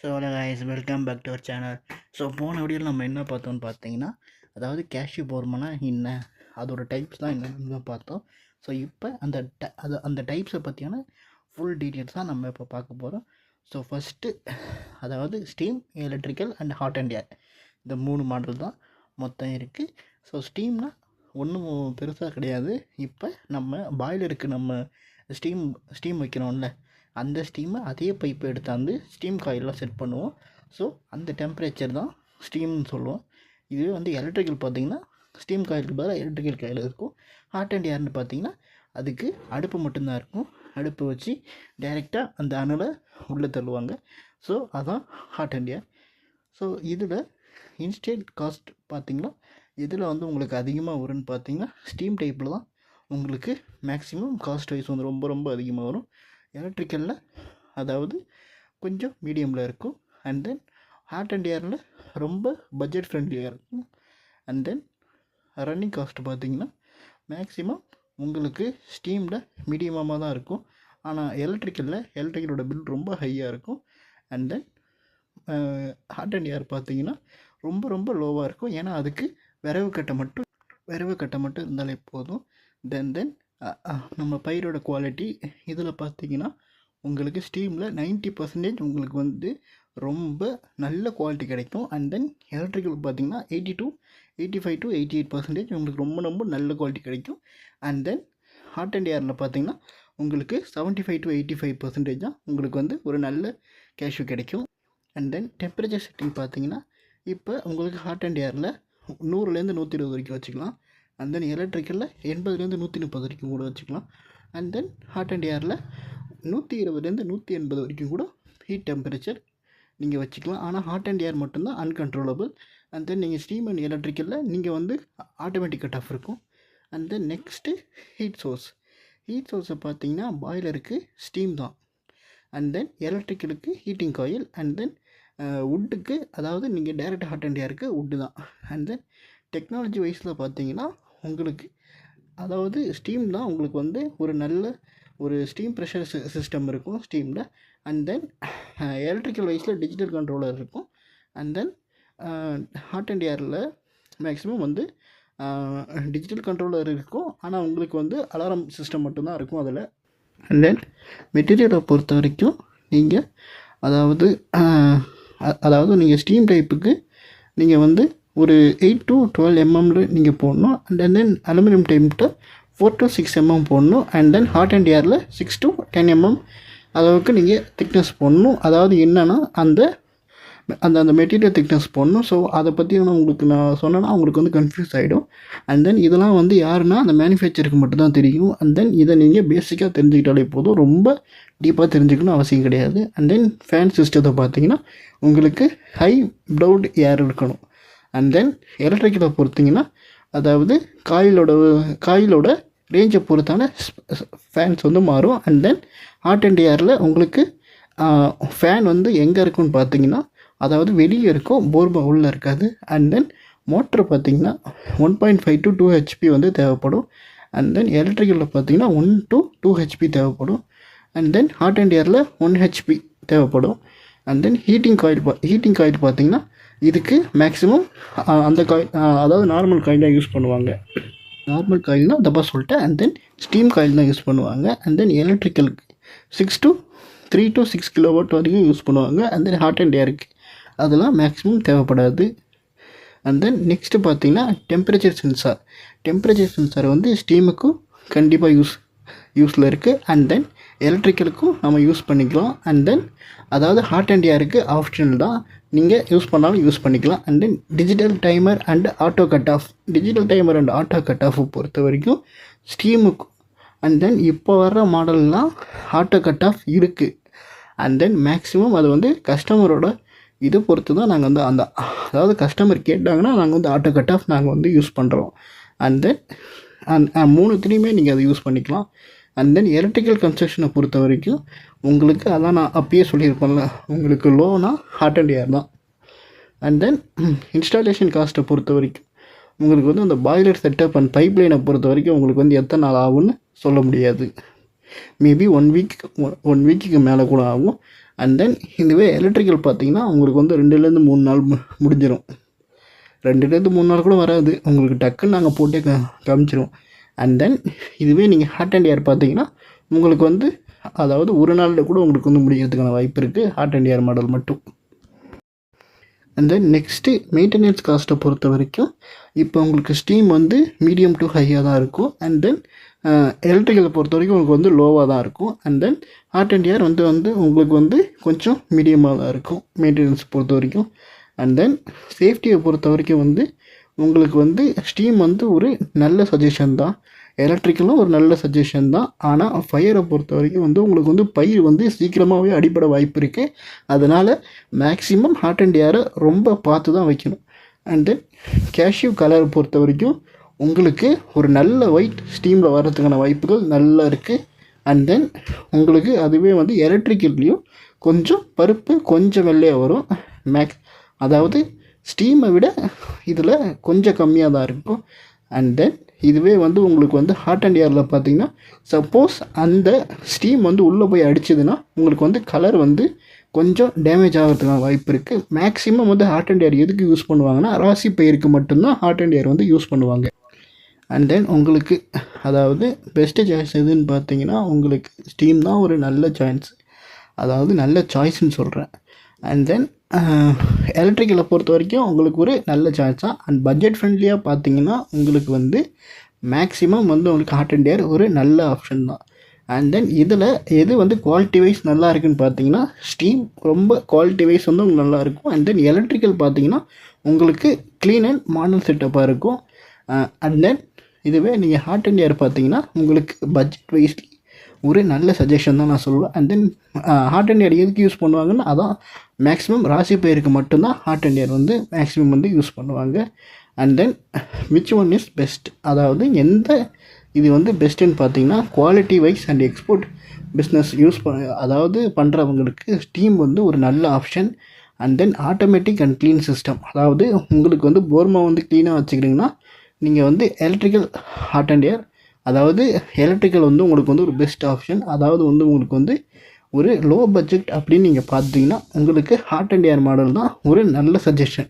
So hello guys, welcome back to our channel. So போன வீடியோவில் நம்ம என்ன பார்த்தோம்னு பார்த்தீங்கன்னா, அதாவது கேஷ்யூ போர்மனா என்ன, அதோட டைப்ஸ் தான் என்னென்னு தான் பார்த்தோம். ஸோ இப்போ அந்த டைப்ஸை பற்றியான ஃபுல் டீட்டெயில்ஸ் தான் நம்ம இப்போ பார்க்க போகிறோம். ஸோ ஃபஸ்ட்டு, அதாவது steam, electrical and hot and ஏர், இந்த 3 மாடல் தான் மொத்தம் இருக்குது. ஸோ ஸ்டீம்னா ஒன்றும் பெருசாக கிடையாது. இப்போ நம்ம பாய்லருக்கு நம்ம ஸ்டீம் வைக்கிறோம்ல, அந்த ஸ்டீமை அதே பைப்பை எடுத்தாந்து ஸ்டீம் காயிலெலாம் செட் பண்ணுவோம். ஸோ அந்த டெம்பரேச்சர் தான் ஸ்டீம்னு சொல்லுவோம். இதுவே வந்து எலக்ட்ரிக்கல் பார்த்திங்கன்னா, ஸ்டீம் காயிலுக்கு பதிலாக எலக்ட்ரிக்கல் காயில் இருக்கும். ஹாட் அண்ட் ஏர்னு பார்த்திங்கன்னா, அதுக்கு அடுப்பு மட்டும்தான் இருக்கும். அடுப்பு வச்சு டைரெக்டாக அந்த அனலை உள்ளே தள்ளுவாங்க. ஸோ அதான் ஹாட் அண்ட் ஏர். ஸோ இதில் இன்ஸ்டன்ட் காஸ்ட் பார்த்திங்கன்னா, இதில் வந்து உங்களுக்கு அதிகமாக வரும்னு பார்த்திங்கன்னா, ஸ்டீம் டைப்பில் தான் உங்களுக்கு மேக்ஸிமம் காஸ்ட் வைஸ் வந்து ரொம்ப ரொம்ப அதிகமாக வரும். எலக்ட்ரிக்கலில் அதாவது கொஞ்சம் மீடியமில் இருக்கும். அண்ட் தென் ஹாட் அண்ட் ஏரில் ரொம்ப பட்ஜெட் ஃப்ரெண்ட்லியாக இருக்கும். அண்ட் தென் ரன்னிங் காஸ்ட்டு பார்த்திங்கன்னா மேக்ஸிமம் உங்களுக்கு ஸ்டீமில் மீடியமாக தான் இருக்கும். ஆனால் எலக்ட்ரிக்கலோட பில் ரொம்ப ஹையாக இருக்கும். அண்ட் தென் ஹாட் அண்ட் ஏர் பார்த்திங்கன்னா ரொம்ப ரொம்ப லோவாக இருக்கும். ஏன்னா அதுக்கு விரவு கட்டை மட்டும் இருந்தாலே போதும். தென் நம்ம பயிரோட குவாலிட்டி இதில் பார்த்திங்கன்னா உங்களுக்கு ஸ்டீமில் 90% உங்களுக்கு வந்து ரொம்ப நல்ல குவாலிட்டி கிடைக்கும். அண்ட் தென் எலக்ட்ரிக்கல் பார்த்திங்கன்னா 85 to 88% உங்களுக்கு ரொம்ப ரொம்ப நல்ல குவாலிட்டி கிடைக்கும். அண்ட் தென் ஹாட் அண்ட் ஏரில் பார்த்திங்கன்னா உங்களுக்கு 75 to 85% தான் உங்களுக்கு வந்து ஒரு நல்ல கேஷ்யூ கிடைக்கும். அண்ட் தென் டெம்பரேச்சர் செட்டிங் பார்த்திங்கன்னா, இப்போ உங்களுக்கு ஹாட் அண்ட் ஏரில் 100லேருந்து 120 வரைக்கும் வச்சுக்கலாம். அண்ட் தென் எலக்ட்ரிக்கலில் 80லேருந்து 130 வரைக்கும் கூட வச்சுக்கலாம். அண்ட் தென் ஹாட் அண்ட் ஏரில் 120லேருந்து 180 வரைக்கும் கூட ஹீட் டெம்பரேச்சர் நீங்கள் வச்சுக்கலாம். ஆனால் ஹாட் அண்ட் ஏர் மட்டும்தான் அன்கண்ட்ரோலபிள். அண்ட் தென் நீங்கள் ஸ்டீம் அண்ட் எலக்ட்ரிக்கலில் நீங்கள் வந்து ஆட்டோமேட்டிக் கட் ஆஃப் இருக்கும். அண்ட் தென் நெக்ஸ்ட்டு ஹீட் சோர்ஸை பார்த்தீங்கன்னா பாய்லருக்கு ஸ்டீம் தான். அண்ட் தென் எலக்ட்ரிக்கலுக்கு ஹீட்டிங் காயில். அண்ட் தென் வுட்டுக்கு, அதாவது நீங்கள் டைரெக்ட் ஹாட் அண்ட் ஏருக்கு வுட்டு தான். அண்ட் தென் டெக்னாலஜி வைஸில் பார்த்தீங்கன்னா உங்களுக்கு, அதாவது ஸ்டீம் தான் உங்களுக்கு வந்து ஒரு நல்ல ஒரு ஸ்டீம் ப்ரெஷர் சிஸ்டம் இருக்கும் ஸ்டீமில். அண்ட் தென் எலக்ட்ரிக்கல் வைஸில் டிஜிட்டல் கண்ட்ரோலர் இருக்கும். அண்ட் தென் ஹாட் அண்ட் ஏரில் மேக்ஸிமம் வந்து டிஜிட்டல் கண்ட்ரோலர் இருக்கும். ஆனால் உங்களுக்கு வந்து அலாரம் சிஸ்டம் மட்டும்தான் இருக்கும் அதில். அண்ட் தென் மெட்டீரியலை பொறுத்த வரைக்கும் நீங்கள் அதாவது நீங்கள் ஸ்டீம் டைப்புக்கு நீங்கள் வந்து ஒரு 8 to 12 mm நீங்கள் போடணும். And then aluminium type 4 to 6 mm போடணும். அண்ட் தென் ஹாட் அண்ட் ஏரில் 6 to 10 mm அளவுக்கு நீங்கள் திக்னஸ் போடணும். அதாவது என்னென்னா அந்த மெட்டீரியல் திக்னஸ் போடணும். ஸோ அதை பற்றி உங்களுக்கு நான் சொன்னேன்னா உங்களுக்கு வந்து கன்ஃபியூஸ் ஆகிடும். அண்ட் தென் இதெல்லாம் வந்து யாருன்னா அந்த மேனுஃபேக்சருக்கு மட்டும்தான் தெரியும். அண்ட் தென் இதை நீங்கள் பேசிக்காக தெரிஞ்சுக்கிட்டாலே போதும், ரொம்ப டீப்பாக தெரிஞ்சுக்கணும் அவசியம் கிடையாது. அண்ட் தென் ஃபேன் சிஸ்டத்தை பார்த்தீங்கன்னா உங்களுக்கு ஹை ப்ளவுட் ஏர் இருக்கணும். அண்ட் தென் எலக்ட்ரிக்கலை பொறுத்திங்கன்னா, அதாவது காயிலோட ரேஞ்சை பொறுத்தான ஃபேன்ஸ் வந்து மாறும். அண்ட் தென் ஹாட் அண்ட் ஏரில் உங்களுக்கு ஃபேன் வந்து எங்கே இருக்குன்னு பார்த்தீங்கன்னா, அதாவது வெளியே இருக்கும், போர்பா உள்ளே இருக்காது. அண்ட் தென் மோட்ரு பார்த்திங்கன்னா 1.5 to 2 HP வந்து தேவைப்படும். அண்ட் தென் எலக்ட்ரிக்கலில் பார்த்திங்கன்னா 1 to 2 HP தேவைப்படும். அண்ட் தென் ஹாட் அண்ட் ஏரில் 1 HP தேவைப்படும். அண்ட் தென் ஹீட்டிங் காயில் பார்த்திங்கன்னா இதுக்கு மேக்ஸிமம் அந்த காயில், அதாவது நார்மல் காயில் தான் யூஸ் பண்ணுவாங்க. நார்மல் காயில் தான் தப்பாக சொல்லிட்டேன். அண்ட் தென் ஸ்டீம் காயில் தான் யூஸ் பண்ணுவாங்க. அண்ட் தென் எலக்ட்ரிக்கலுக்கு 3 to 6 kW வரைக்கும் யூஸ் பண்ணுவாங்க. அண்ட் தென் ஹாட் அண்ட் ஏருக்கு அதெல்லாம் மேக்ஸிமம் தேவைப்படாது. அண்ட் தென் நெக்ஸ்ட்டு பார்த்தீங்கன்னா டெம்பரேச்சர் சென்சார் வந்து ஸ்டீமுக்கும் கண்டிப்பாக யூஸில் இருக்குது. அண்ட் தென் எலக்ட்ரிக்கலுக்கும் நம்ம யூஸ் பண்ணிக்கலாம். அண்ட் தென் அதாவது ஹாட் அண்ட் ஏருக்கு ஆப்ஷனல் தான், நீங்கள் யூஸ் பண்ணாலும் யூஸ் பண்ணிக்கலாம். And then digital timer and auto cut off பொறுத்த வரைக்கும் ஸ்டீமுக்கும் அண்ட் தென் இப்போ வர்ற மாடல்லாம் ஆட்டோ கட் ஆஃப் இருக்குது. அண்ட் தென் மேக்ஸிமம் அது வந்து கஸ்டமரோட இதை பொறுத்து தான் நாங்கள் வந்து அதாவது கஸ்டமர் கேட்டாங்கன்னா நாங்கள் வந்து ஆட்டோ கட் ஆஃப் நாங்கள் வந்து யூஸ் பண்ணுறோம். அண்ட் தென் 3த்துலேயுமே நீங்கள் அதை யூஸ் பண்ணிக்கலாம். அண்ட் தென் எலக்ட்ரிக்கல் கன்ஸ்ட்ரக்ஷனை பொறுத்த வரைக்கும் உங்களுக்கு, அதான் நான் அப்பயே சொல்லியிருப்பேன்ல, உங்களுக்கு லோனா ஹாட் அண்ட் ஏர் தான். அண்ட் தென் இன்ஸ்டாலேஷன் காஸ்ட்டை பொறுத்த வரைக்கும் உங்களுக்கு வந்து அந்த பாய்லர் செட்டப் அண்ட் பைப் லைனை பொறுத்த வரைக்கும் உங்களுக்கு வந்து எத்தனை நாள் ஆகும்னு சொல்ல முடியாது. மேபி 1 வீக்குக்கு மேலே கூட ஆகும். அண்ட் தென் இதுவே எலக்ட்ரிக்கல் பார்த்தீங்கன்னா உங்களுக்கு வந்து 2லேருந்து 3 நாள் முடிஞ்சிடும். 2லேருந்து 3 நாள் கூட வராது, உங்களுக்கு டக்குன்னு நாங்கள் போட்டே காமிச்சிரும். அண்ட் தென் இதுவே நீங்கள் ஹார்ட் அண்ட் ஏர் பார்த்தீங்கன்னா உங்களுக்கு வந்து அதாவது ஒரு நாளில் கூட உங்களுக்கு வந்து முடிக்கிறதுக்கான வாய்ப்பு இருக்குது ஹார்ட் அண்ட் ஏர் மாடல் மட்டும். அண்ட் தென் நெக்ஸ்ட்டு மெயின்டெனன்ஸ் காஸ்ட்டை பொறுத்த வரைக்கும் இப்போ உங்களுக்கு ஸ்டீம் வந்து மீடியம் டு ஹையாக தான் இருக்கும். அண்ட் தென் எலக்ட்ரிக்கலை பொறுத்த வரைக்கும் உங்களுக்கு வந்து லோவாக தான் இருக்கும். And then hard and air வந்து உங்களுக்கு வந்து கொஞ்சம் மீடியமாக தான் இருக்கும் மெயின்டெனன்ஸ் பொறுத்த வரைக்கும். அண்ட் தென் சேஃப்டியை பொறுத்த வரைக்கும் வந்து உங்களுக்கு வந்து ஸ்டீம் வந்து ஒரு நல்ல சஜஷன் தான், எலக்ட்ரிக்கலும் ஒரு நல்ல சஜஷன் தான். ஆனால் ஃபயரை பொறுத்த வரைக்கும் வந்து உங்களுக்கு வந்து பயிர் வந்து சீக்கிரமாகவே அடிபட வாய்ப்பு இருக்குது. அதனால் மேக்ஸிமம் ஹார்ட் அண்ட் ஏரை ரொம்ப பார்த்து தான் வைக்கணும். அண்ட் தென் கேஷ்யூ கலரை பொறுத்த வரைக்கும் உங்களுக்கு ஒரு நல்ல ஒயிட் ஸ்டீமில் வர்றதுக்கான வாய்ப்புகள் நல்லா இருக்குது. அண்ட் தென் உங்களுக்கு அதுவே வந்து எலக்ட்ரிக்கல்லையும் கொஞ்சம் பருப்பு கொஞ்சம் வெள்ளையாக வரும். அதாவது ஸ்டீமை விட இதில் கொஞ்சம் கம்மியாக தான் இருக்கும். அண்ட் தென் இதுவே வந்து உங்களுக்கு வந்து ஹார்ட் அண்ட் ஏரில் பார்த்தீங்கன்னா சப்போஸ் அந்த ஸ்டீம் வந்து உள்ளே போய் அடிச்சதுன்னா உங்களுக்கு வந்து கலர் வந்து கொஞ்சம் டேமேஜ் ஆகிறதுக்கான வாய்ப்பு இருக்குது. மேக்ஸிமம் வந்து ஹார்ட் அண்ட் ஏர் எதுக்கு யூஸ் பண்ணுவாங்கன்னா ராசி பயிருக்கு மட்டும்தான் ஹார்ட் அண்ட் ஏர் வந்து யூஸ் பண்ணுவாங்க. அண்ட் தென் உங்களுக்கு அதாவது பெஸ்ட்டு சாய்ஸ் எதுன்னு பார்த்தீங்கன்னா உங்களுக்கு ஸ்டீம் தான் ஒரு நல்ல சாய்ஸ், அதாவது நல்ல சாய்ஸ்ன்னு சொல்கிறேன். அண்ட் தென் எலக்ட்ரிக்கலை பொறுத்த வரைக்கும் உங்களுக்கு ஒரு நல்ல சாய்ஸ் தான். அண்ட் பட்ஜெட் ஃப்ரெண்ட்லியாக பார்த்தீங்கன்னா உங்களுக்கு வந்து மேக்ஸிமம் வந்து உங்களுக்கு ஹார்ட் அண்ட் ஏர் ஒரு நல்ல ஆப்ஷன் தான். அண்ட் தென் இதில் எது வந்து குவாலிட்டி வைஸ் நல்லா இருக்குன்னு பார்த்தீங்கன்னா ஸ்டீம் ரொம்ப குவாலிட்டி வைஸ் வந்து உங்களுக்கு நல்லாயிருக்கும். அண்ட் தென் எலக்ட்ரிக்கல் பார்த்தீங்கன்னா உங்களுக்கு க்ளீன் அண்ட் மாடர்ன் செட்டப்பாக இருக்கும். அண்ட் தென் இதுவே நீங்கள் ஹார்ட் அண்ட் ஏர் பார்த்தீங்கன்னா உங்களுக்கு பட்ஜெட் வைஸ்லி ஒரு நல்ல சஜஷன் தான் நான் சொல்லுவேன். And then hard and air எதுக்கு யூஸ் பண்ணுவாங்கன்னா அதான் மேக்ஸிமம் ராசி பயிருக்கு மட்டும்தான் ஹார்ட் அண்ட் ஏர் வந்து மேக்ஸிமம் வந்து யூஸ் பண்ணுவாங்க. And then which one is best, அதாவது எந்த இது வந்து பெஸ்ட்டுன்னு பார்த்தீங்கன்னா quality wise and export business அதாவது பண்ணுறவங்களுக்கு ஸ்டீம் வந்து ஒரு நல்ல option. And then automatic and clean system, அதாவது உங்களுக்கு வந்து போர்மா வந்து க்ளீனாக வச்சுக்கிறீங்கன்னா நீங்கள் வந்து எலக்ட்ரிக்கல் ஹார்ட் அண்ட் ஏர், அதாவது எலக்ட்ரிக்கல் வந்து உங்களுக்கு வந்து ஒரு பெஸ்ட் ஆப்ஷன். அதாவது வந்து உங்களுக்கு வந்து ஒரு லோ பட்ஜெட் அப்படின்னு நீங்கள் பார்த்தீங்கன்னா உங்களுக்கு ஹார்ட் அண்ட் ஏர் மாடல் தான் ஒரு நல்ல சஜஷன்.